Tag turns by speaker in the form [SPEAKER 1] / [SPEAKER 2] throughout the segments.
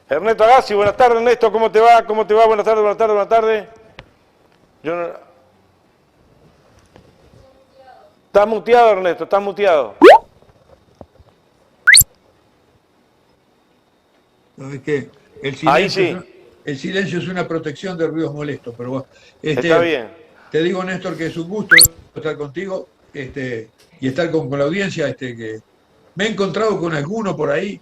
[SPEAKER 1] Ernesto Agassi, buenas tardes, Ernesto, ¿cómo te va? ¿Cómo te va? Buenas tardes, buenas tardes, buenas tardes. Yo no... Estás muteado, Ernesto, estás muteado.
[SPEAKER 2] ¿Sabes qué?
[SPEAKER 1] Ahí sí,
[SPEAKER 2] El silencio es una protección de ruidos molestos, pero bueno,
[SPEAKER 1] está bien.
[SPEAKER 2] te digo, Néstor, que es un gusto estar contigo, y estar con la audiencia, que me he encontrado con alguno por ahí,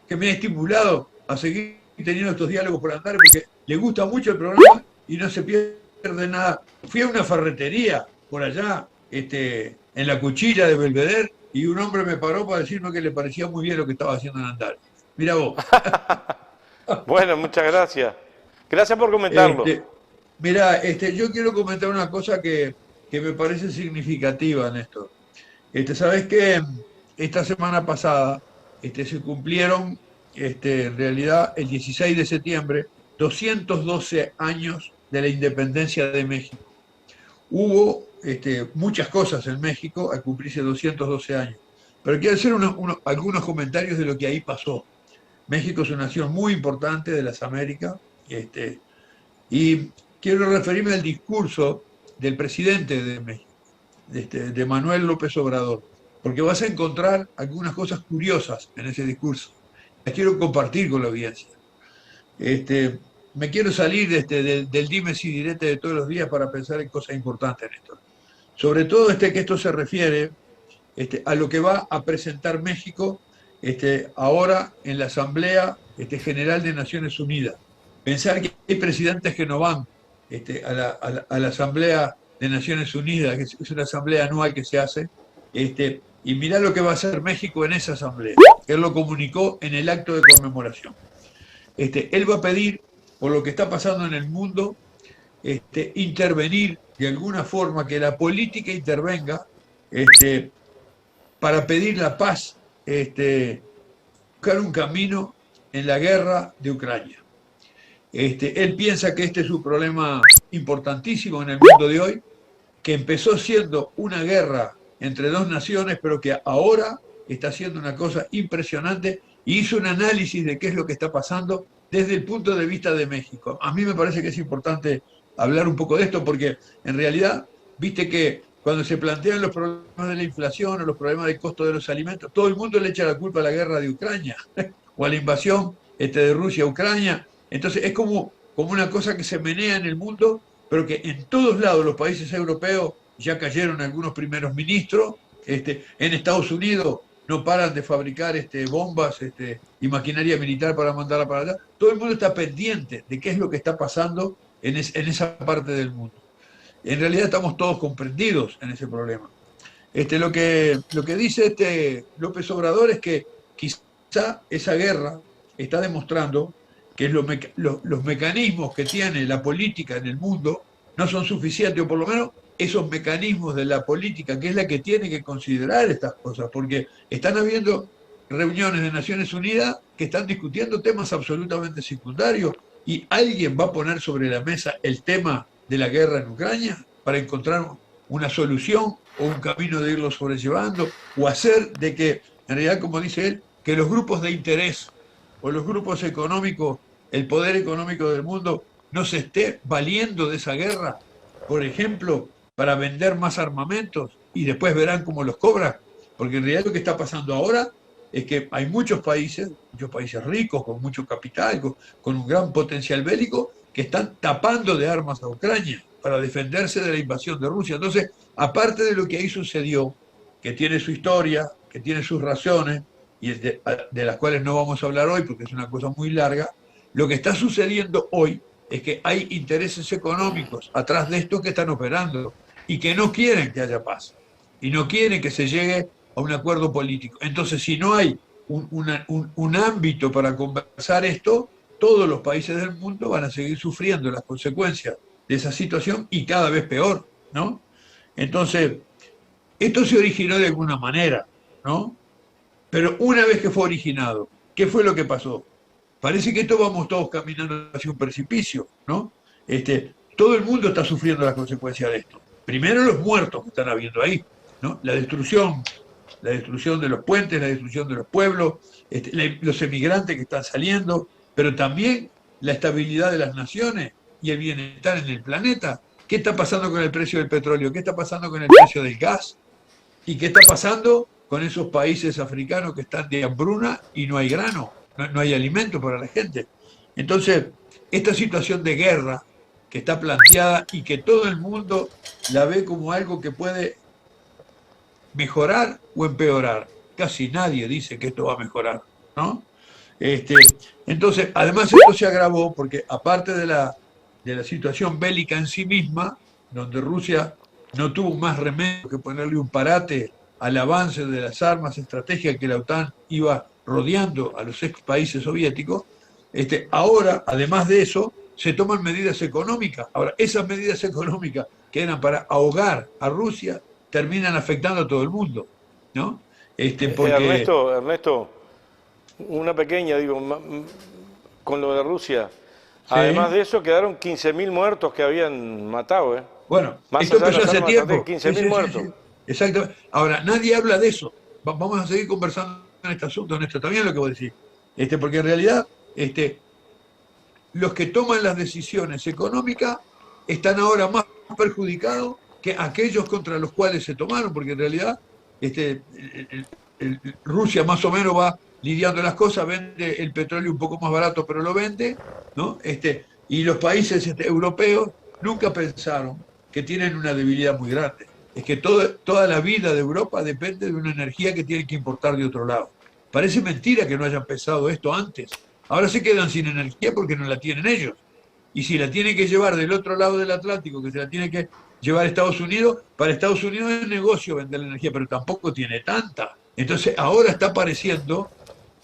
[SPEAKER 2] que me ha estimulado a seguir teniendo estos diálogos por andar, porque le gusta mucho el programa y no se pierde nada. Fui a una ferretería por allá, en la Cuchilla de Belvedere, y un hombre me paró para decirme que le parecía muy bien lo que estaba haciendo en andar. Mira vos.
[SPEAKER 1] Bueno, muchas gracias. Gracias por comentarlo.
[SPEAKER 2] Este, Mira, yo quiero comentar una cosa que me parece significativa, Néstor. Sabes que esta semana pasada se cumplieron, en realidad, el 16 de septiembre, 212 años de la independencia de México. Hubo muchas cosas en México al cumplirse 212 años, pero quiero hacer algunos comentarios de lo que ahí pasó. México es una nación muy importante de las Américas, y quiero referirme al discurso del presidente de México, de Manuel López Obrador, porque vas a encontrar algunas cosas curiosas en ese discurso. Las quiero compartir con la audiencia. Me quiero salir del dimes y direte de todos los días para pensar en cosas importantes, Néstor. Sobre todo que esto se refiere a lo que va a presentar México ahora en la Asamblea General de Naciones Unidas. Pensar que hay presidentes que no van a la Asamblea de Naciones Unidas, que es una asamblea anual que se hace, y mirá lo que va a hacer México en esa asamblea. Él lo comunicó en el acto de conmemoración. Él va a pedir, por lo que está pasando en el mundo, intervenir de alguna forma, que la política intervenga, para pedir la paz, buscar un camino en la guerra de Ucrania. Él piensa que este es un problema importantísimo en el mundo de hoy, que empezó siendo una guerra entre dos naciones, pero que ahora está haciendo una cosa impresionante, y hizo un análisis de qué es lo que está pasando desde el punto de vista de México. A mí me parece que es importante hablar un poco de esto, porque en realidad, viste que cuando se plantean los problemas de la inflación o los problemas del costo de los alimentos, todo el mundo le echa la culpa a la guerra de Ucrania o a la invasión de Rusia a Ucrania. Entonces es como una cosa que se menea en el mundo, pero que en todos lados los países europeos ya cayeron algunos primeros ministros. En Estados Unidos no paran de fabricar bombas y maquinaria militar para mandarla para allá. Todo el mundo está pendiente de qué es lo que está pasando en esa parte del mundo. En realidad estamos todos comprendidos en ese problema. Lo que dice López Obrador es que quizá esa guerra está demostrando que los mecanismos que tiene la política en el mundo no son suficientes, o por lo menos esos mecanismos de la política, que es la que tiene que considerar estas cosas, porque están habiendo reuniones de Naciones Unidas que están discutiendo temas absolutamente secundarios, y alguien va a poner sobre la mesa el tema de la guerra en Ucrania para encontrar una solución o un camino de irlo sobrellevando, o hacer de que, en realidad, como dice él, que los grupos de interés o los grupos económicos, el poder económico del mundo, no se esté valiendo de esa guerra, por ejemplo, para vender más armamentos, y después verán cómo los cobran. Porque en realidad lo que está pasando ahora es que hay muchos países ricos, con mucho capital, con un gran potencial bélico, que están tapando de armas a Ucrania para defenderse de la invasión de Rusia. Entonces, aparte de lo que ahí sucedió, que tiene su historia, que tiene sus razones, y de las cuales no vamos a hablar hoy porque es una cosa muy larga, lo que está sucediendo hoy es que hay intereses económicos atrás de esto que están operando y que no quieren que haya paz y no quieren que se llegue a un acuerdo político. Entonces, si no hay un ámbito para conversar esto, todos los países del mundo van a seguir sufriendo las consecuencias de esa situación, y cada vez peor, ¿no? Entonces, esto se originó de alguna manera, ¿no? Pero una vez que fue originado, ¿qué fue lo que pasó? Parece que esto vamos todos caminando hacia un precipicio, ¿no? Todo el mundo está sufriendo las consecuencias de esto. Primero los muertos que están habiendo ahí, ¿no? La destrucción de los puentes, la destrucción de los pueblos, los emigrantes que están saliendo, pero también la estabilidad de las naciones y el bienestar en el planeta. ¿Qué está pasando con el precio del petróleo? ¿Qué está pasando con el precio del gas? ¿Y qué está pasando con esos países africanos que están de hambruna y no hay grano, no hay alimento para la gente? Entonces, esta situación de guerra que está planteada y que todo el mundo la ve como algo que puede mejorar o empeorar. Casi nadie dice que esto va a mejorar, ¿no? Este, entonces, además esto se agravó porque aparte de la situación bélica en sí misma, donde Rusia no tuvo más remedio que ponerle un parate al avance de las armas estratégicas que la OTAN iba rodeando a los ex países soviéticos, ahora, además de eso, se toman medidas económicas. Ahora, esas medidas económicas que eran para ahogar a Rusia terminan afectando a todo el mundo, ¿no? Porque...
[SPEAKER 1] Ernesto, una pequeña, digo, con lo de Rusia. Además
[SPEAKER 2] Sí.
[SPEAKER 1] de eso, quedaron 15.000 muertos que habían matado, ¿eh?
[SPEAKER 2] Bueno,
[SPEAKER 1] Más
[SPEAKER 2] esto
[SPEAKER 1] allá de
[SPEAKER 2] empezó
[SPEAKER 1] las
[SPEAKER 2] hace
[SPEAKER 1] armas
[SPEAKER 2] tiempo.
[SPEAKER 1] estratégicas,
[SPEAKER 2] Sí,
[SPEAKER 1] 15.000
[SPEAKER 2] sí, sí,
[SPEAKER 1] muertos.
[SPEAKER 2] sí. Exactamente. Ahora, nadie habla de eso. Vamos a seguir conversando en este asunto, en esto también lo que vos decís. Porque en realidad, los que toman las decisiones económicas están ahora más perjudicados que aquellos contra los cuales se tomaron, porque en realidad Rusia más o menos va lidiando las cosas, vende el petróleo un poco más barato, pero lo vende, ¿no? Y los países europeos nunca pensaron que tienen una debilidad muy grande. Es que toda la vida de Europa depende de una energía que tienen que importar de otro lado. Parece mentira que no hayan pensado esto antes. Ahora se quedan sin energía porque no la tienen ellos. Y si la tienen que llevar del otro lado del Atlántico, que se la tiene que llevar a Estados Unidos, para Estados Unidos es negocio vender la energía, pero tampoco tiene tanta. Entonces ahora está apareciendo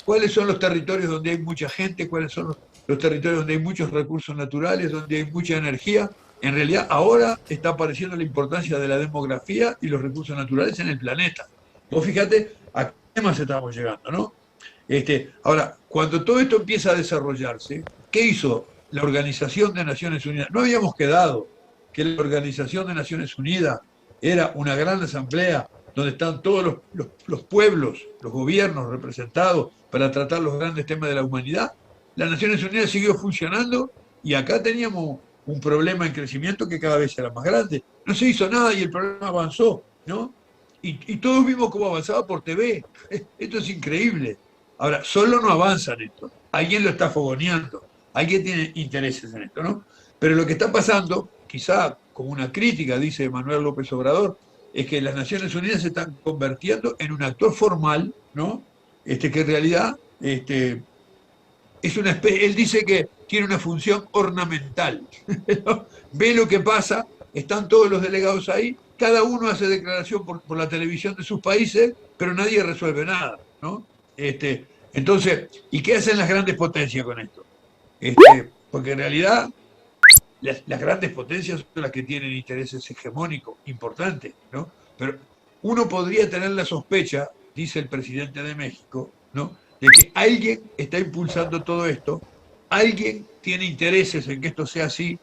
[SPEAKER 2] cuáles son los territorios donde hay mucha gente, cuáles son los territorios donde hay muchos recursos naturales, donde hay mucha energía. En realidad ahora está apareciendo la importancia de la demografía y los recursos naturales en el planeta. Vos fíjate a qué más estamos llegando, ¿no? Ahora, cuando todo esto empieza a desarrollarse, ¿qué hizo la Organización de Naciones Unidas? No habíamos quedado que la Organización de Naciones Unidas era una gran asamblea donde están todos los pueblos, los gobiernos representados para tratar los grandes temas de la humanidad. Las Naciones Unidas siguió funcionando y acá teníamos un problema en crecimiento que cada vez era más grande. No se hizo nada y el problema avanzó, ¿no? Y todos vimos cómo avanzaba por TV. Esto es increíble. Ahora, solo no avanza en esto. Alguien lo está fogoneando. Alguien tiene intereses en esto, ¿no? Pero lo que está pasando, quizá como una crítica, dice Manuel López Obrador, es que las Naciones Unidas se están convirtiendo en un actor formal, ¿no? Que en realidad es una especie, él dice que tiene una función ornamental. ¿No? Ve lo que pasa, están todos los delegados ahí, cada uno hace declaración por la televisión de sus países, pero nadie resuelve nada, ¿no? Entonces, ¿y qué hacen las grandes potencias con esto? Porque en realidad las grandes potencias son las que tienen intereses hegemónicos importantes, ¿no? Pero uno podría tener la sospecha, dice el presidente de México, ¿no?, de que alguien está impulsando todo esto, alguien tiene intereses en que esto sea así,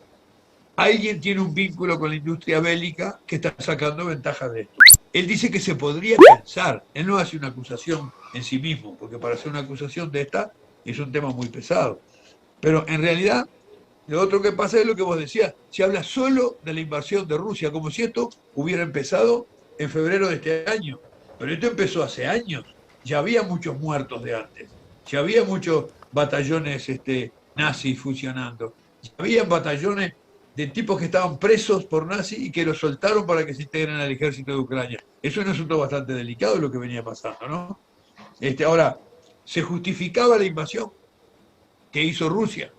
[SPEAKER 2] alguien tiene un vínculo con la industria bélica que está sacando ventajas de esto. Él dice que se podría pensar, él no hace una acusación en sí mismo, porque para hacer una acusación de esta es un tema muy pesado. Pero en realidad, lo otro que pasa es lo que vos decías, se habla solo de la invasión de Rusia, como si esto hubiera empezado en febrero de este año. Pero esto empezó hace años, ya había muchos muertos de antes, ya había muchos batallones nazis funcionando, ya había batallones de tipos que estaban presos por nazis y que los soltaron para que se integren al ejército de Ucrania. Eso es un asunto bastante delicado lo que venía pasando, ¿no? Ahora, se justificaba la invasión que hizo Rusia.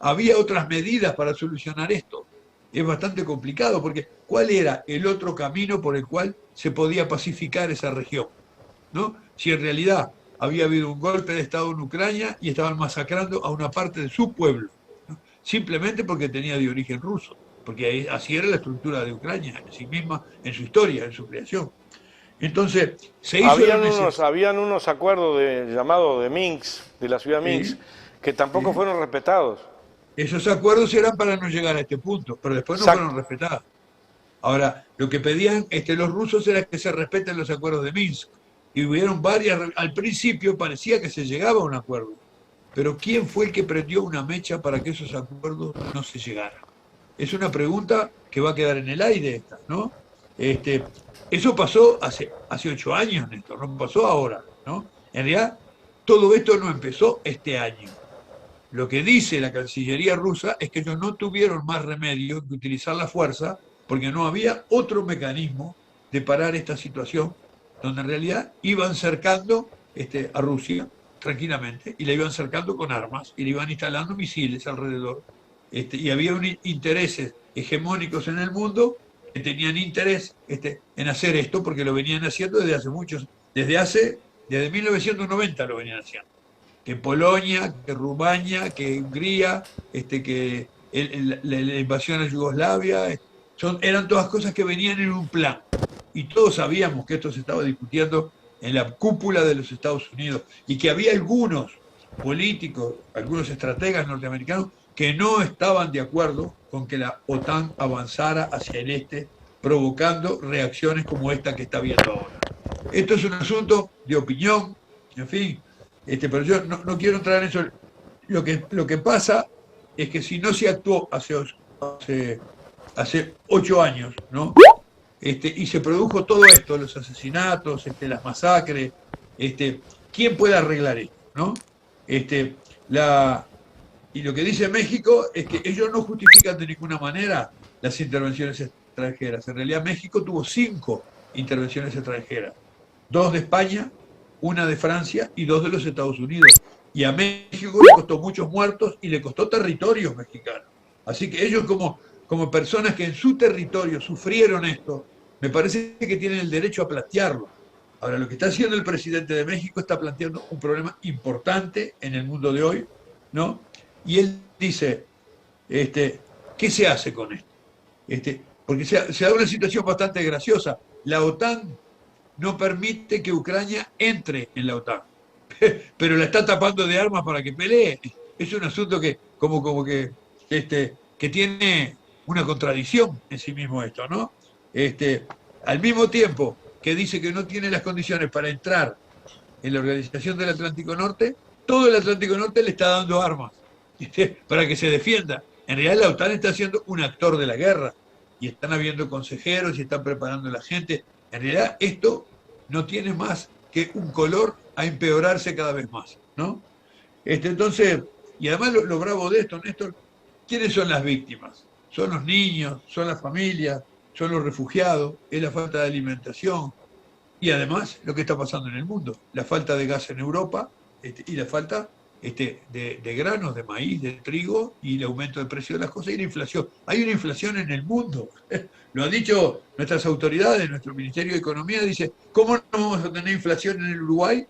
[SPEAKER 2] Había otras medidas para solucionar esto. Es bastante complicado porque ¿cuál era el otro camino por el cual se podía pacificar esa región? ¿No? Si en realidad había habido un golpe de Estado en Ucrania y estaban masacrando a una parte de su pueblo, ¿no?, simplemente porque tenía de origen ruso, porque así era la estructura de Ucrania en sí misma, en su historia, en su creación. Entonces, se hizo lo necesario.
[SPEAKER 1] Habían unos acuerdos llamados de Minsk, de la ciudad de Minsk,
[SPEAKER 2] Sí,
[SPEAKER 1] que tampoco
[SPEAKER 2] sí.
[SPEAKER 1] fueron respetados.
[SPEAKER 2] Esos acuerdos eran para no llegar a este punto, pero después no
[SPEAKER 1] Exacto.
[SPEAKER 2] fueron respetados. Ahora, lo que pedían los rusos era que se respeten los acuerdos de Minsk. Y hubieron varias, al principio parecía que se llegaba a un acuerdo, pero ¿quién fue el que prendió una mecha para que esos acuerdos no se llegaran? Es una pregunta que va a quedar en el aire esta, ¿no? Eso pasó hace 8 años, Néstor, no pasó ahora, ¿no? En realidad, todo esto no empezó este año. Lo que dice la Cancillería rusa es que ellos no tuvieron más remedio que utilizar la fuerza porque no había otro mecanismo de parar esta situación, donde en realidad iban cercando a Rusia tranquilamente y la iban cercando con armas y le iban instalando misiles alrededor. Y había intereses hegemónicos en el mundo que tenían interés en hacer esto porque lo venían haciendo desde hace muchos, desde 1990 lo venían haciendo. Que Polonia, que Rumania, que Hungría, que la invasión a Yugoslavia, eran todas cosas que venían en un plan. Y todos sabíamos que esto se estaba discutiendo en la cúpula de los Estados Unidos y que había algunos políticos, algunos estrategas norteamericanos que no estaban de acuerdo con que la OTAN avanzara hacia el este, provocando reacciones como esta que está viendo ahora. Esto es un asunto de opinión, en fin, pero yo no quiero entrar en eso. Lo que pasa es que si no se actuó hace 8 años, ¿no? Y se produjo todo esto, los asesinatos, las masacres, ¿quién puede arreglar esto, no? Y lo que dice México es que ellos no justifican de ninguna manera las intervenciones extranjeras. En realidad México tuvo 5 intervenciones extranjeras, 2 de España, 1 de Francia y 2 de los Estados Unidos. Y a México le costó muchos muertos y le costó territorios mexicanos. Así que ellos como personas que en su territorio sufrieron esto, me parece que tienen el derecho a plantearlo. Ahora, lo que está haciendo el presidente de México está planteando un problema importante en el mundo de hoy, ¿no? Y él dice, ¿qué se hace con esto? Porque se da una situación bastante graciosa. La OTAN no permite que Ucrania entre en la OTAN, pero la está tapando de armas para que pelee. Es un asunto que que tiene una contradicción en sí mismo esto, ¿no? Al mismo tiempo que dice que no tiene las condiciones para entrar en la Organización del Atlántico Norte, todo el Atlántico Norte le está dando armas para que se defienda. En realidad la OTAN está siendo un actor de la guerra y están habiendo consejeros y están preparando a la gente. En realidad esto no tiene más que un color a empeorarse cada vez más, ¿no? Entonces, y además lo bravo de esto, Néstor, ¿quiénes son las víctimas? Son los niños, son las familias, son los refugiados, es la falta de alimentación y además lo que está pasando en el mundo, la falta de gas en Europa y la falta de granos, de maíz, de trigo y el aumento del precio de las cosas y la inflación. Hay una inflación en el mundo. Lo han dicho nuestras autoridades, nuestro Ministerio de Economía dice, ¿cómo no vamos a tener inflación en el Uruguay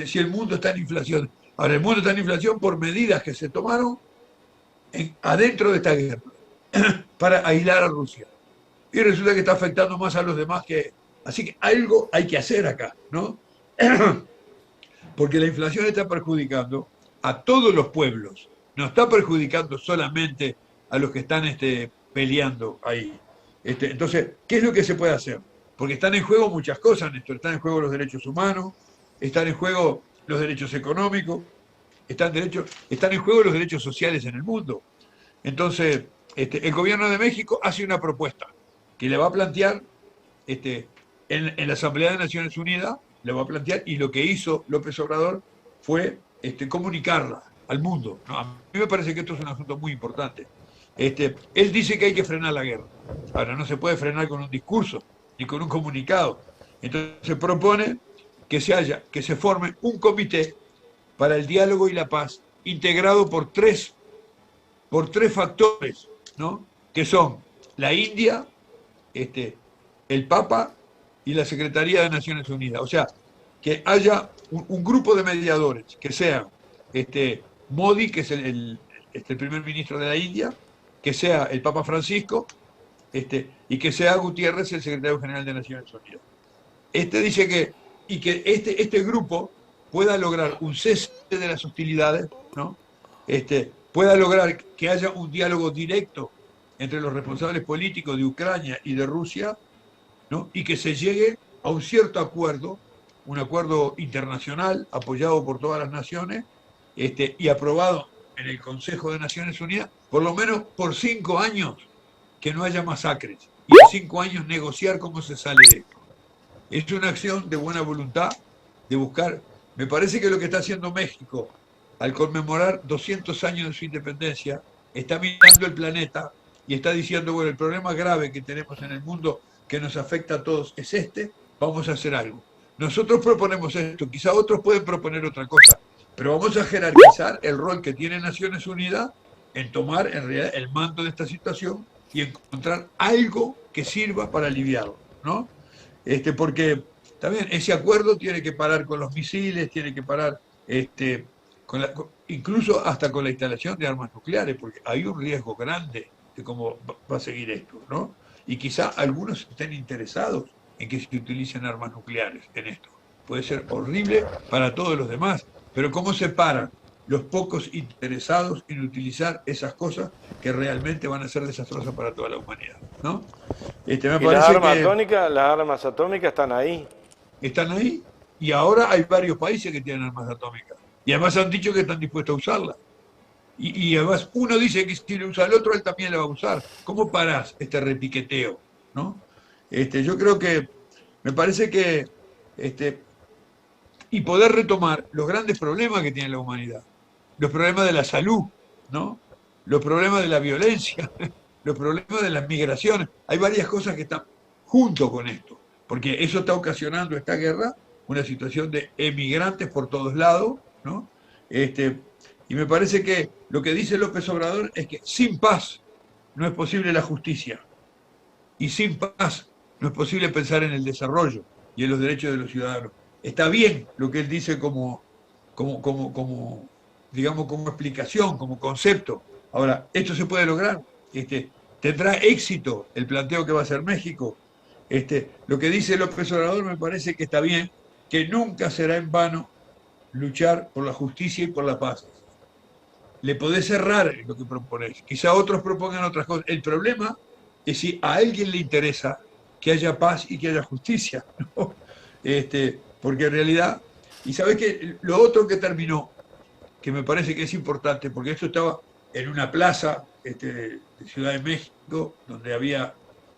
[SPEAKER 2] si el mundo está en inflación? Ahora, el mundo está en inflación por medidas que se tomaron adentro de esta guerra para aislar a Rusia. Y resulta que está afectando más a los demás que... Así que algo hay que hacer acá, ¿no? Porque la inflación está perjudicando a todos los pueblos, no está perjudicando solamente a los que están peleando ahí. Entonces, ¿qué es lo que se puede hacer? Porque están en juego muchas cosas, Néstor. Están en juego los derechos humanos, están en juego los derechos económicos, están en juego los derechos sociales en el mundo. Entonces, el gobierno de México hace una propuesta que le va a plantear en la Asamblea de Naciones Unidas, le va a plantear, y lo que hizo López Obrador fue comunicarla al mundo, ¿no? A mí me parece que esto es un asunto muy importante. Él dice que hay que frenar la guerra. Ahora, no se puede frenar con un discurso ni con un comunicado. Entonces propone que se forme un comité para el diálogo y la paz integrado por tres factores, ¿no? Que son la India, el Papa y la Secretaría de Naciones Unidas. O sea, que haya un grupo de mediadores, que sean Modi, que es el primer ministro de la India, que sea el Papa Francisco, y que sea Gutiérrez, el secretario general de Naciones Unidas. Dice que este grupo pueda lograr un cese de las hostilidades, ¿no? Pueda lograr que haya un diálogo directo entre los responsables políticos de Ucrania y de Rusia, ¿no? Y que se llegue a un cierto acuerdo, un acuerdo internacional apoyado por todas las naciones, y aprobado en el Consejo de Naciones Unidas, por lo menos por 5 años que no haya masacres y en 5 años negociar cómo se sale de esto. Es una acción de buena voluntad, de buscar. Me parece que lo que está haciendo México al conmemorar 200 años de su independencia, está mirando el planeta y está diciendo, bueno, el problema grave que tenemos en el mundo que nos afecta a todos es vamos a hacer algo. Nosotros proponemos esto, quizá otros pueden proponer otra cosa, pero vamos a jerarquizar el rol que tiene Naciones Unidas en tomar en realidad el mando de esta situación y encontrar algo que sirva para aliviarlo, ¿no? Porque también ese acuerdo tiene que parar con los misiles, tiene que parar incluso hasta con la instalación de armas nucleares, porque hay un riesgo grande de cómo va a seguir esto, ¿no? Y quizá algunos estén interesados en que se utilicen armas nucleares en esto. Puede ser horrible para todos los demás, pero ¿cómo se paran los pocos interesados en utilizar esas cosas que realmente van a ser desastrosas para toda la humanidad, ¿no?
[SPEAKER 1] Me parece las armas atómicas están ahí.
[SPEAKER 2] Están ahí, y ahora hay varios países que tienen armas atómicas. Y además han dicho que están dispuestos a usarla. Y además uno dice que si le usa el otro, él también la va a usar. ¿Cómo parás este repiqueteo? ¿No? Yo creo que, me parece que, y poder retomar los grandes problemas que tiene la humanidad. Los problemas de la salud, ¿no? Los problemas de la violencia, los problemas de las migraciones. Hay varias cosas que están junto con esto, porque eso está ocasionando esta guerra, una situación de emigrantes por todos lados, ¿no? Y me parece que lo que dice López Obrador es que sin paz no es posible la justicia. Y sin paz no es posible pensar en el desarrollo y en los derechos de los ciudadanos. Está bien lo que él dice digamos, como explicación, como concepto. Ahora, esto se puede lograr. Tendrá éxito el planteo que va a hacer México. Lo que dice López Obrador me parece que está bien, que nunca será en vano luchar por la justicia y por la paz. Le podés errar lo que proponés. Quizá otros propongan otras cosas. El problema es si a alguien le interesa que haya paz y que haya justicia, ¿no? Porque en realidad, y sabés que lo otro que terminó, que me parece que es importante, porque esto estaba en una plaza de Ciudad de México, donde había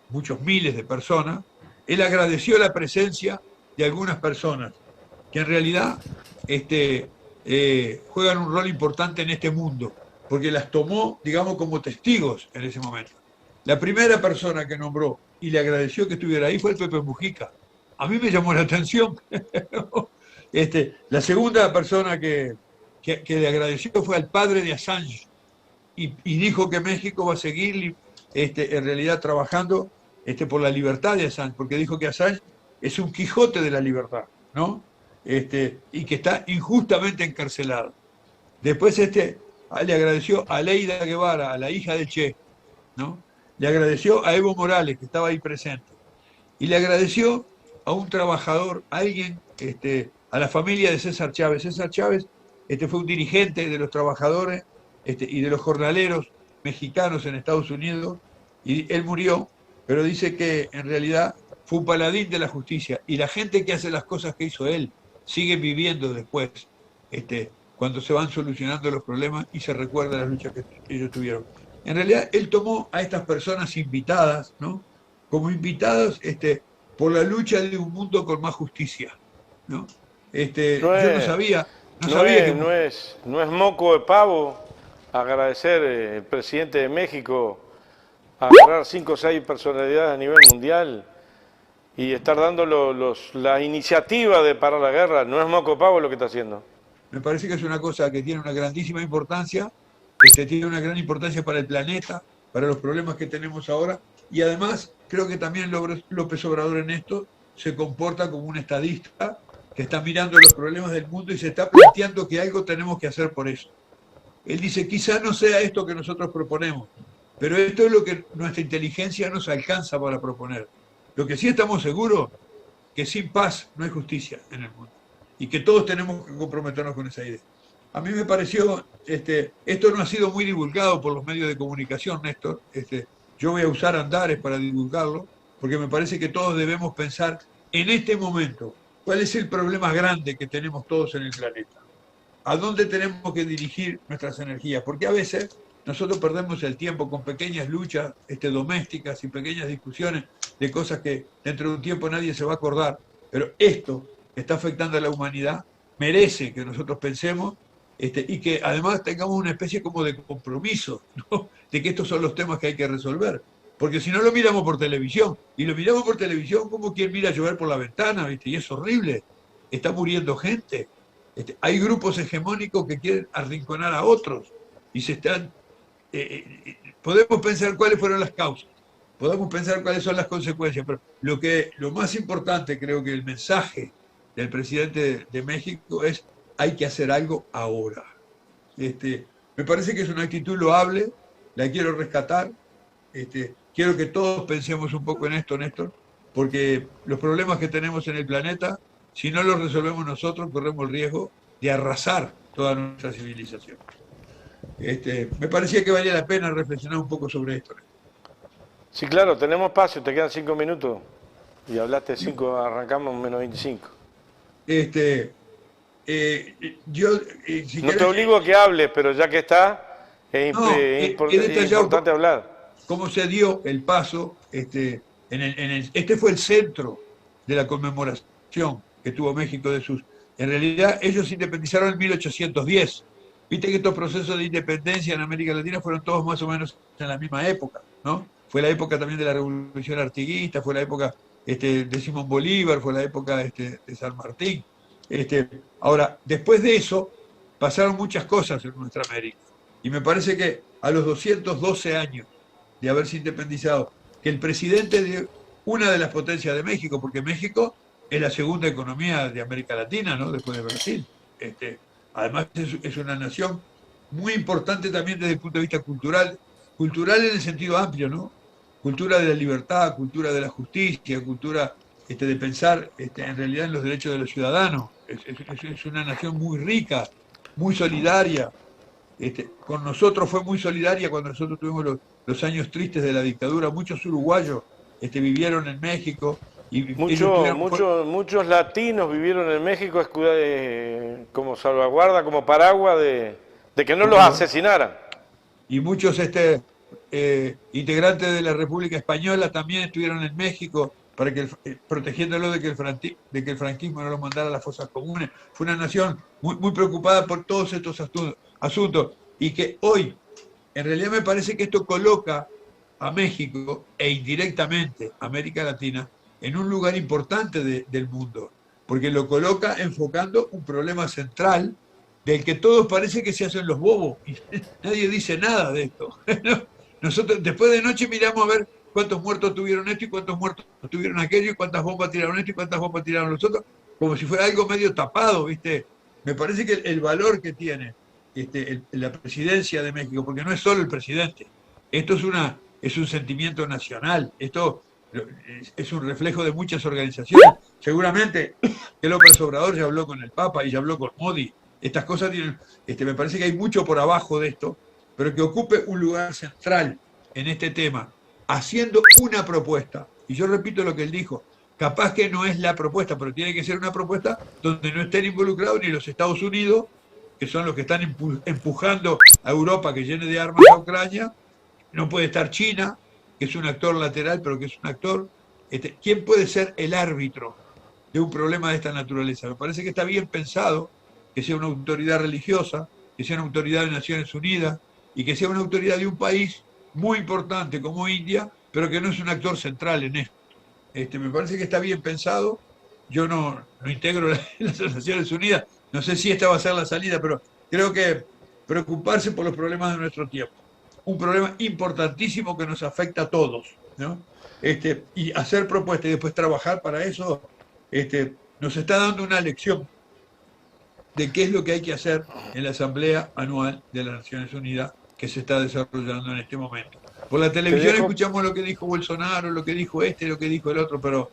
[SPEAKER 2] muchos miles de personas, él agradeció la presencia de algunas personas que en realidad juegan un rol importante en este mundo, porque las tomó, digamos, como testigos en ese momento. La primera persona que nombró y le agradeció que estuviera ahí fue el Pepe Mujica. A mí me llamó la atención. La segunda persona que le agradeció fue al padre de Assange y dijo que México va a seguir en realidad trabajando por la libertad de Assange, porque dijo que Assange es un Quijote de la libertad, ¿no? Y que está injustamente encarcelado. Después le agradeció a Leida Guevara, a la hija de Che, ¿no? Le agradeció a Evo Morales, que estaba ahí presente, y le agradeció a un trabajador, a alguien, a la familia de César Chávez. César Chávez fue un dirigente de los trabajadores y de los jornaleros mexicanos en Estados Unidos, y él murió, pero dice que en realidad fue un paladín de la justicia, y la gente que hace las cosas que hizo él sigue viviendo después, cuando se van solucionando los problemas y se recuerda las luchas que ellos tuvieron. En realidad, él tomó a estas personas invitadas, ¿no? Como invitadas por la lucha de un mundo con más justicia, ¿no? Yo no sabía que...
[SPEAKER 1] No es moco de pavo agradecer el presidente de México a agarrar 5 o 6 personalidades a nivel mundial y estar dando la iniciativa de parar la guerra. No es moco de pavo lo que está haciendo.
[SPEAKER 2] Me parece que es una cosa que tiene una grandísima importancia, tiene una gran importancia para el planeta, para los problemas que tenemos ahora, y además creo que también López Obrador en esto se comporta como un estadista que está mirando los problemas del mundo y se está planteando que algo tenemos que hacer por eso. Él dice, quizá no sea esto que nosotros proponemos, pero esto es lo que nuestra inteligencia nos alcanza para proponer. Lo que sí estamos seguros, que sin paz no hay justicia en el mundo, y que todos tenemos que comprometernos con esa idea. A mí me pareció, esto no ha sido muy divulgado por los medios de comunicación, Néstor. Yo voy a usar Andares para divulgarlo, porque me parece que todos debemos pensar en este momento cuál es el problema grande que tenemos todos en el planeta. a dónde tenemos que dirigir nuestras energías, porque a veces nosotros perdemos el tiempo con pequeñas luchas domésticas y pequeñas discusiones de cosas que dentro de un tiempo nadie se va a acordar, pero esto que está afectando a la humanidad merece que nosotros pensemos y que además tengamos una especie como de compromiso, ¿no? De que estos son los temas que hay que resolver. Porque si no lo miramos por televisión, y lo miramos por televisión como quien mira llover por la ventana, ¿viste? Y es horrible, está muriendo gente. Hay grupos hegemónicos que quieren arrinconar a otros y se están... podemos pensar cuáles fueron las causas, podemos pensar cuáles son las consecuencias, pero lo más importante, creo que el mensaje del presidente de México es: hay que hacer algo ahora. Me parece que es una actitud loable, la quiero rescatar. Quiero que todos pensemos un poco en esto, Néstor, porque los problemas que tenemos en el planeta, si no los resolvemos nosotros, corremos el riesgo de arrasar toda nuestra civilización. Me parecía que valía la pena reflexionar un poco sobre esto.
[SPEAKER 1] Sí, claro, tenemos espacio, te quedan 5 minutos y hablaste 5, arrancamos menos 25.
[SPEAKER 2] Si
[SPEAKER 1] no te obligo a que hables, pero ya que está, es importante hablar.
[SPEAKER 2] Cómo se dio el paso, este fue el centro de la conmemoración que tuvo México de sus... En realidad ellos se independizaron en 1810. Viste que estos procesos de independencia en América Latina fueron todos más o menos en la misma época, ¿no? Fue la época también de la Revolución Artiguista, fue la época de Simón Bolívar, fue la época de San Martín. Ahora, después de eso, pasaron muchas cosas en nuestra América. Y me parece que a los 212 años de haberse independizado, que el presidente de una de las potencias de México, porque México es la segunda economía de América Latina, ¿no? Después de Brasil. Además es una nación muy importante también desde el punto de vista cultural, cultural en el sentido amplio, ¿no? Cultura de la libertad, cultura de la justicia, cultura de pensar en realidad en los derechos de los ciudadanos. Es una nación muy rica, muy solidaria. Con nosotros fue muy solidaria cuando nosotros tuvimos los años tristes de la dictadura. Muchos uruguayos vivieron en México. Y
[SPEAKER 1] muchos latinos vivieron en México como salvaguarda, como paraguas de que no los asesinaran.
[SPEAKER 2] Y muchos integrantes de la República Española también estuvieron en México para protegiéndolo de que el franquismo no los mandara a las fosas comunes. Fue una nación muy, muy preocupada por todos estos asuntos, y que hoy, en realidad me parece que esto coloca a México e indirectamente a América Latina en un lugar importante del mundo, porque lo coloca enfocando un problema central del que todos parece que se hacen los bobos y nadie dice nada de esto. Nosotros después de noche miramos a ver cuántos muertos tuvieron esto y cuántos muertos tuvieron aquello y cuántas bombas tiraron esto y cuántas bombas tiraron los otros, como si fuera algo medio tapado, ¿viste? Me parece que el valor que tiene la presidencia de México, porque no es solo el presidente, esto es un sentimiento nacional, esto es un reflejo de muchas organizaciones. Seguramente que López Obrador ya habló con el Papa y ya habló con Modi. Estas cosas tienen, me parece que hay mucho por abajo de esto, pero que ocupe un lugar central en este tema, haciendo una propuesta. Y yo repito lo que él dijo, capaz que no es la propuesta, pero tiene que ser una propuesta donde no estén involucrados ni los Estados Unidos, que son los que están empujando a Europa que llene de armas a Ucrania. No puede estar China, que es un actor lateral, pero que es un actor. ¿Quién puede ser el árbitro de un problema de esta naturaleza? Me parece que está bien pensado que sea una autoridad religiosa, que sea una autoridad de Naciones Unidas y que sea una autoridad de un país muy importante como India, pero que no es un actor central en esto. Me parece que está bien pensado. Yo no integro las Naciones Unidas, no sé si esta va a ser la salida, pero creo que preocuparse por los problemas de nuestro tiempo, un problema importantísimo que nos afecta a todos, ¿no? Y hacer propuestas y después trabajar para eso, nos está dando una lección de qué es lo que hay que hacer en la Asamblea Anual de las Naciones Unidas que se está desarrollando en este momento. Por la televisión escuchamos lo que dijo Bolsonaro, lo que dijo lo que dijo el otro, pero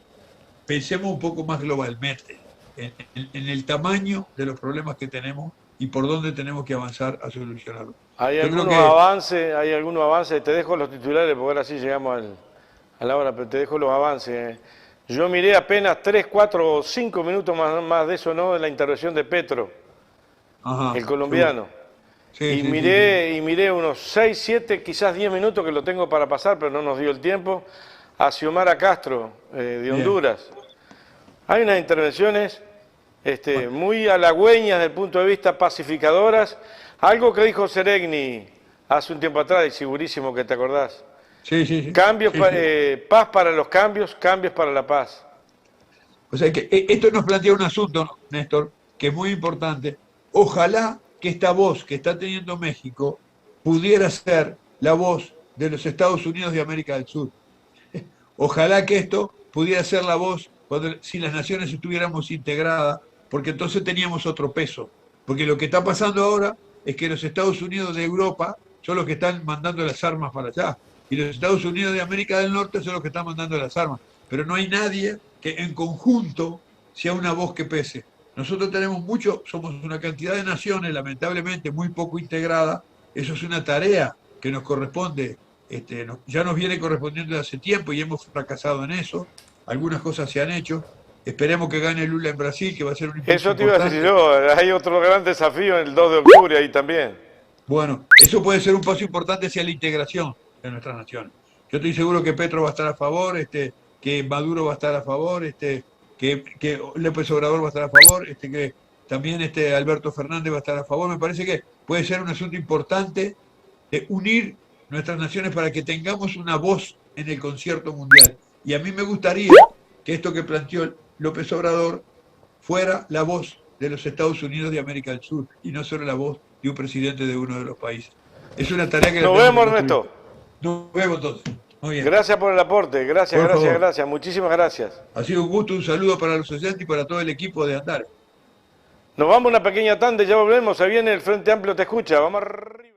[SPEAKER 2] pensemos un poco más globalmente en el tamaño de los problemas que tenemos y por dónde tenemos que avanzar a solucionarlos.
[SPEAKER 1] Hay algunos avances, te dejo los titulares porque ahora sí llegamos a la hora, pero te dejo los avances. Yo miré apenas 3, 4 o 5 minutos más de eso, ¿no?, de la intervención de Petro.
[SPEAKER 2] Ajá,
[SPEAKER 1] el colombiano.
[SPEAKER 2] sí,
[SPEAKER 1] Y
[SPEAKER 2] sí, sí,
[SPEAKER 1] miré unos 6, 7, quizás 10 minutos que lo tengo para pasar, pero no nos dio el tiempo, a Xiomara Castro, de
[SPEAKER 2] bien.
[SPEAKER 1] Honduras. Hay unas intervenciones
[SPEAKER 2] Bueno,
[SPEAKER 1] muy halagüeñas desde el punto de vista pacificadoras. Algo que dijo Seregni hace un tiempo atrás, y segurísimo que te acordás.
[SPEAKER 2] sí, sí, sí,
[SPEAKER 1] Cambios,
[SPEAKER 2] sí, sí.
[SPEAKER 1] paz para los cambios, cambios para la paz.
[SPEAKER 2] O sea que esto nos plantea un asunto, ¿no, Néstor, que es muy importante. Ojalá que esta voz que está teniendo México pudiera ser la voz de los Estados Unidos de América del Sur. Ojalá que esto pudiera ser la voz cuando, si las naciones estuviéramos integradas, porque entonces teníamos otro peso. Porque lo que está pasando ahora es que los Estados Unidos de Europa son los que están mandando las armas para allá, y los Estados Unidos de América del Norte son los que están mandando las armas. Pero no hay nadie que en conjunto sea una voz que pese. Nosotros tenemos mucho, somos una cantidad de naciones, lamentablemente muy poco integrada. Eso es una tarea que nos corresponde, ya nos viene correspondiendo desde hace tiempo y hemos fracasado en eso. Algunas cosas se han hecho. Esperemos que gane Lula en Brasil, que va a ser un impulso
[SPEAKER 1] Eso te iba a decir
[SPEAKER 2] importante.
[SPEAKER 1] yo, hay otro gran desafío en el 2 de octubre ahí también.
[SPEAKER 2] Bueno, eso puede ser un paso importante hacia la integración de nuestras naciones. Yo estoy seguro que Petro va a estar a favor, que Maduro va a estar a favor, que López Obrador va a estar a favor, que también Alberto Fernández va a estar a favor. Me parece que puede ser un asunto importante de unir nuestras naciones para que tengamos una voz en el concierto mundial. Y a mí me gustaría que esto que planteó López Obrador fuera la voz de los Estados Unidos de América del Sur y no solo la voz de un presidente de uno de los países. Es una tarea que la
[SPEAKER 1] Nos
[SPEAKER 2] tenemos que
[SPEAKER 1] vemos,
[SPEAKER 2] construir.
[SPEAKER 1] Ernesto.
[SPEAKER 2] Nos vemos entonces. Muy bien.
[SPEAKER 1] Gracias por el aporte, gracias,
[SPEAKER 2] Por
[SPEAKER 1] gracias,
[SPEAKER 2] favor.
[SPEAKER 1] gracias. Muchísimas gracias.
[SPEAKER 2] Ha sido un gusto, un saludo para los oyentes y para todo el equipo de Andares.
[SPEAKER 1] Nos vamos a una pequeña tanda y ya volvemos. Se viene el Frente Amplio, te escucha. Vamos arriba.